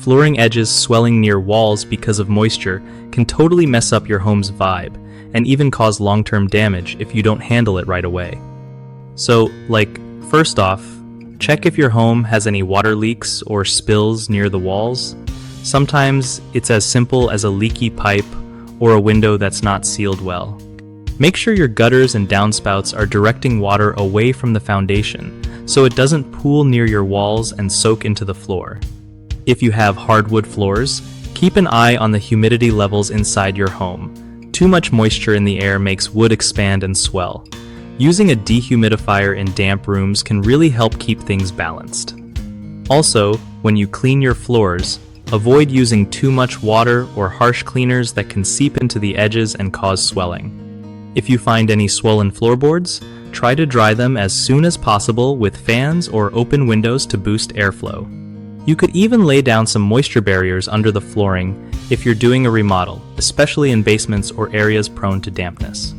flooring edges swelling near walls because of moisture can totally mess up your home's vibe and even cause long-term damage if you don't handle it right away. So, first off, check if your home has any water leaks or spills near the walls. Sometimes it's as simple as a leaky pipe or a window that's not sealed well. Make sure your gutters and downspouts are directing water away from the foundation so it doesn't pool near your walls and soak into the floor. If you have hardwood floors, keep an eye on the humidity levels inside your home. Too much moisture in the air makes wood expand and swell. Using a dehumidifier in damp rooms can really help keep things balanced. Also, when you clean your floors, avoid using too much water or harsh cleaners that can seep into the edges and cause swelling. If you find any swollen floorboards, try to dry them as soon as possible with fans or open windows to boost airflow. You could even lay down some moisture barriers under the flooring if you're doing a remodel, especially in basements or areas prone to dampness.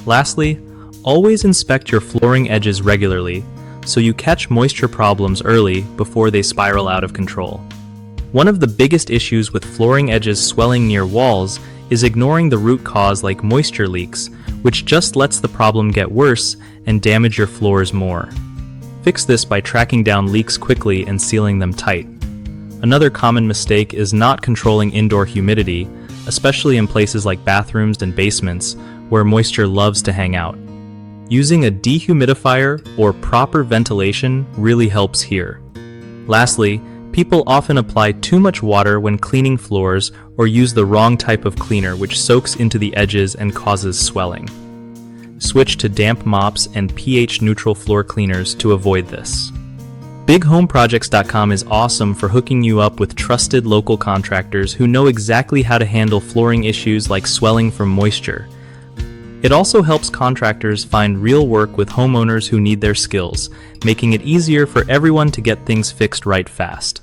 Lastly, always inspect your flooring edges regularly so you catch moisture problems early before they spiral out of control. One of the biggest issues with flooring edges swelling near walls is ignoring the root cause like moisture leaks, which just lets the problem get worse and damage your floors more. Fix this by tracking down leaks quickly and sealing them tight. Another common mistake is not controlling indoor humidity, especially in places like bathrooms and basements where moisture loves to hang out. Using a dehumidifier or proper ventilation really helps here. Lastly, people often apply too much water when cleaning floors or use the wrong type of cleaner, which soaks into the edges and causes swelling. Switch to damp mops and pH-neutral floor cleaners to avoid this. BigHomeProjects.com is awesome for hooking you up with trusted local contractors who know exactly how to handle flooring issues like swelling from moisture. It also helps contractors find real work with homeowners who need their skills, making it easier for everyone to get things fixed right fast.